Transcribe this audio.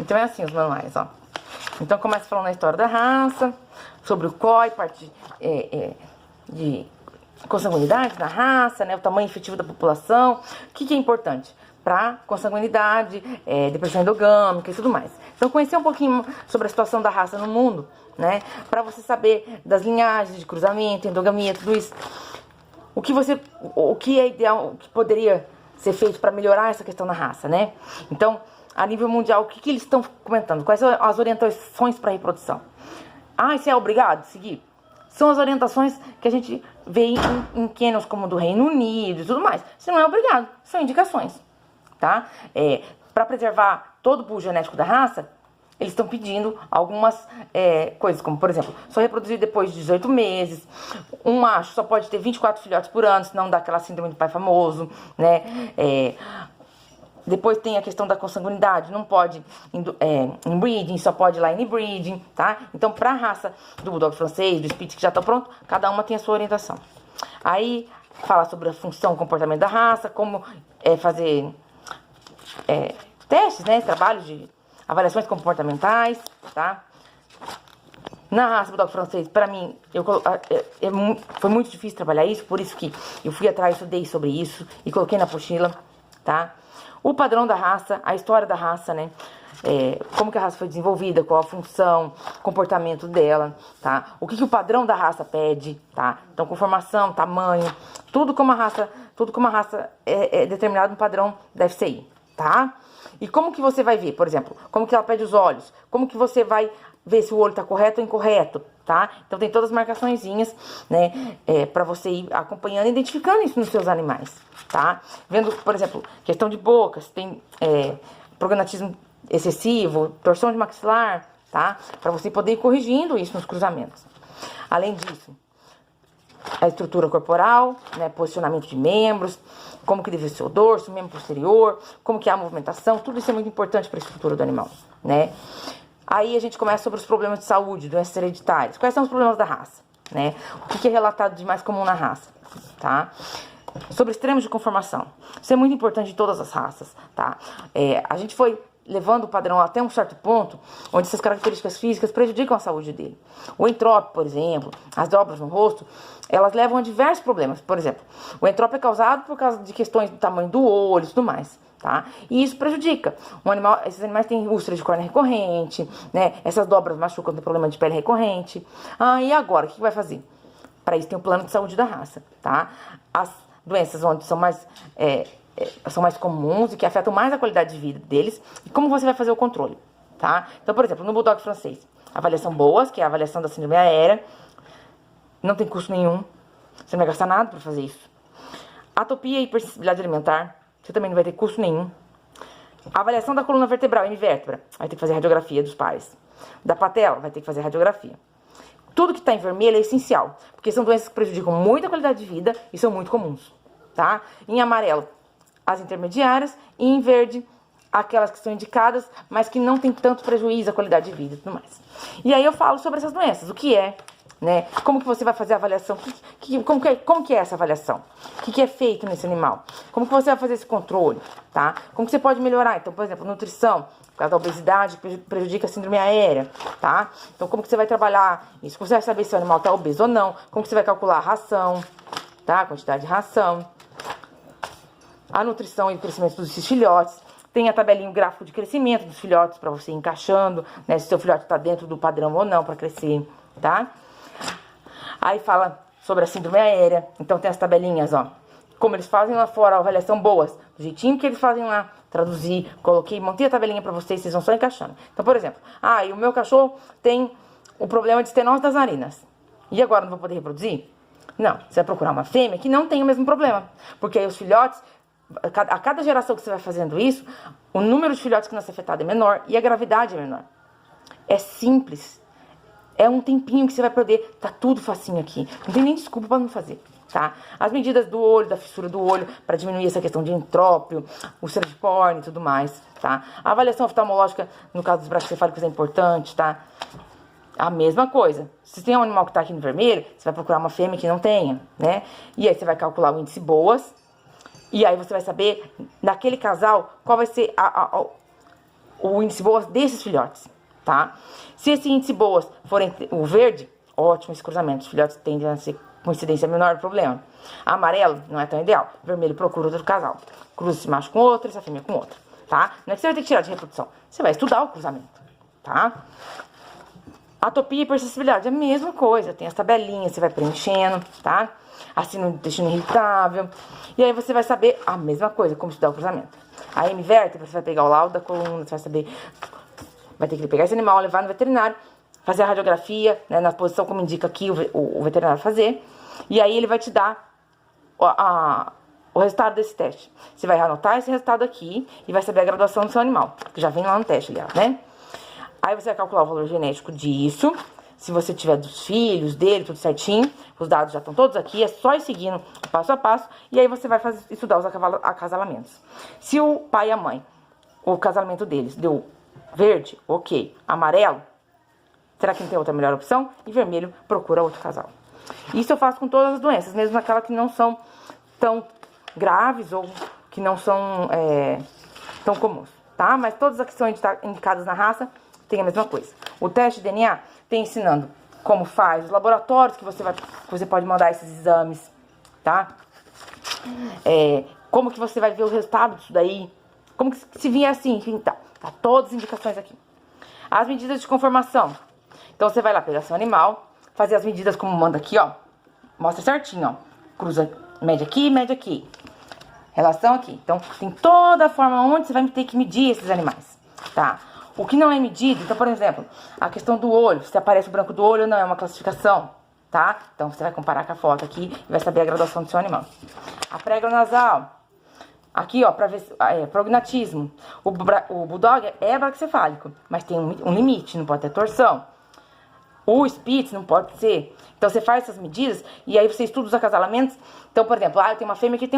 Então é assim os manuais, ó. Então começa falando a história da raça, sobre o COI, parte de consanguinidade da raça, né? O tamanho efetivo da população. O que é importante? Para consanguinidade, depressão endogâmica e tudo mais. Então conhecer um pouquinho sobre a situação da raça no mundo, né? Para você saber das linhagens de cruzamento, endogamia, tudo isso. O que é ideal, o que poderia ser feito para melhorar essa questão da raça, né? Então, a nível mundial, o que eles estão comentando? Quais são as orientações para a reprodução? Ah, isso é obrigado a seguir? São as orientações que a gente vê em canons como do Reino Unido e tudo mais. Isso não é obrigado, são indicações, tá? Para preservar todo o pool genético da raça, eles estão pedindo algumas coisas, como, por exemplo, só reproduzir depois de 18 meses. Um macho só pode ter 24 filhotes por ano, senão dá aquela síndrome do pai famoso, né? Depois tem a questão da consanguinidade, não pode inbreeding, só pode line breeding, tá? Então, pra raça do Bulldog francês, do Spitz, que já tá pronto, cada uma tem a sua orientação. Aí, fala sobre a função, comportamento da raça, como fazer testes, né? Trabalhos de avaliações comportamentais, tá? Na raça Bulldog francês, pra mim, foi muito difícil trabalhar isso, por isso que eu fui atrás, estudei sobre isso e coloquei na apostila, tá? O padrão da raça, a história da raça, né? Como que a raça foi desenvolvida, qual a função, comportamento dela, tá? O que o padrão da raça pede, tá? Então, conformação, tamanho, tudo como a raça é determinado no padrão da FCI, tá? E como que você vai ver, por exemplo, como que ela pede os olhos, como que você vai ver se o olho tá correto ou incorreto, tá? Então tem todas as marcaçõezinhas, né, pra você ir acompanhando e identificando isso nos seus animais, tá? Vendo, por exemplo, questão de boca, se tem prognatismo excessivo, torção de maxilar, tá? Pra você poder ir corrigindo isso nos cruzamentos. Além disso, a estrutura corporal, né, posicionamento de membros, como que deve ser o dorso, membro posterior, como que é a movimentação, tudo isso é muito importante para a estrutura do animal, né? Aí a gente começa sobre os problemas de saúde, doenças hereditárias. Quais são os problemas da raça, né? O que é relatado de mais comum na raça, tá? Sobre extremos de conformação. Isso é muito importante em todas as raças, tá? A gente foi levando o padrão até um certo ponto, onde essas características físicas prejudicam a saúde dele. O entrópio, por exemplo, as dobras no rosto, elas levam a diversos problemas. Por exemplo, o entrópio é causado por causa de questões do tamanho do olho e tudo mais, tá? E isso prejudica. Esses animais têm úlcera de córnea recorrente, né? Essas dobras machucam, tem problema de pele recorrente. E agora, o que vai fazer? Para isso tem o plano de saúde da raça, tá? As doenças onde são mais comuns e que afetam mais a qualidade de vida deles, e como você vai fazer o controle, tá? Então, por exemplo, no Bulldog francês, avaliação boas, que é a avaliação da síndrome aérea, não tem custo nenhum, você não vai gastar nada para fazer isso. Atopia e hipersensibilidade alimentar, você também não vai ter custo nenhum. A avaliação da coluna vertebral, hemivértebra, vai ter que fazer radiografia dos pares. Da patela, vai ter que fazer radiografia. Tudo que está em vermelho é essencial, porque são doenças que prejudicam muito a qualidade de vida e são muito comuns, tá? Em amarelo, as intermediárias, e em verde, aquelas que são indicadas, mas que não tem tanto prejuízo à qualidade de vida e tudo mais. E aí eu falo sobre essas doenças, o que é, né? Como que você vai fazer a avaliação, como que é essa avaliação? O que é feito nesse animal? Como que você vai fazer esse controle, tá? Como que você pode melhorar? Então, por exemplo, nutrição, por causa da obesidade, que prejudica a síndrome aérea, tá? Então, como que você vai trabalhar isso? Você vai saber se o animal tá obeso ou não, como que você vai calcular a ração, tá? A quantidade de ração. A nutrição e o crescimento dos filhotes. Tem a tabelinha, o gráfico de crescimento dos filhotes para você ir encaixando, né? Se o seu filhote está dentro do padrão ou não para crescer, tá? Aí fala sobre a síndrome aérea. Então tem as tabelinhas, ó. Como eles fazem lá fora, a avaliação boas. Do jeitinho que eles fazem lá. Traduzir, montei a tabelinha para vocês vão só encaixando. Então, por exemplo, e o meu cachorro tem o problema de estenose das narinas. E agora não vou poder reproduzir? Não, você vai procurar uma fêmea que não tem o mesmo problema. Porque aí os filhotes, a cada geração que você vai fazendo isso, o número de filhotes que nasce afetado é menor e a gravidade é menor. É simples. É um tempinho que você vai perder. Tá tudo facinho aqui. Não tem nem desculpa pra não fazer, tá? As medidas do olho, da fissura do olho, pra diminuir essa questão de entrópio, úlcera de córnea e tudo mais, tá? A avaliação oftalmológica, no caso dos braquicefálicos, é importante, tá? A mesma coisa. Se tem um animal que tá aqui no vermelho, você vai procurar uma fêmea que não tenha, né? E aí você vai calcular o índice boas. E aí você vai saber, naquele casal, qual vai ser o índice boas desses filhotes, tá? Se esse índice boas for o verde, ótimo esse cruzamento. Os filhotes tendem a ser coincidência menor, problema. Amarelo não é tão ideal. Vermelho procura outro casal. Cruza esse macho com outro, essa fêmea com outra, tá? Não é que você vai ter que tirar de reprodução. Você vai estudar o cruzamento, tá? Atopia e hipersensibilidade, a mesma coisa. Tem as tabelinhas, você vai preenchendo, tá? Assim, no intestino irritável. E aí você vai saber a mesma coisa, como estudar o cruzamento. A M-vértebra, você vai pegar o laudo da coluna, você vai saber... Vai ter que pegar esse animal, levar no veterinário, fazer a radiografia, né, na posição como indica aqui o veterinário fazer. E aí ele vai te dar o resultado desse teste. Você vai anotar esse resultado aqui e vai saber a graduação do seu animal, que já vem lá no teste, aliás, né? Aí você vai calcular o valor genético disso. Se você tiver dos filhos dele, tudo certinho, os dados já estão todos aqui, é só ir seguindo passo a passo. E aí você vai estudar os acasalamentos. Se o pai e a mãe, o casalamento deles deu verde, ok. Amarelo, será que não tem outra melhor opção? E vermelho, procura outro casal. Isso eu faço com todas as doenças, mesmo aquelas que não são tão graves ou que não são tão comuns, tá? Mas todas as que são indicadas na raça tem a mesma coisa. O teste de DNA tem ensinando como faz, os laboratórios que você pode mandar esses exames, tá? Como que você vai ver o resultado disso daí, como que se vier assim, enfim, tá todas as indicações aqui. As medidas de conformação. Então você vai lá pegar seu animal, fazer as medidas como manda aqui, ó. Mostra certinho, ó. Cruza, mede aqui. Relação aqui. Então tem toda a forma onde você vai ter que medir esses animais, tá? O que não é medido, então, por exemplo, a questão do olho, se aparece o branco do olho ou não, é uma classificação, tá? Então, você vai comparar com a foto aqui e vai saber a graduação do seu animal. A prega nasal, aqui, ó, pra ver, prognatismo. O bulldog é braquicefálico, mas tem um limite, não pode ter torção. O Spitz não pode ser. Então, você faz essas medidas e aí você estuda os acasalamentos. Então, por exemplo, eu tenho uma fêmea que tem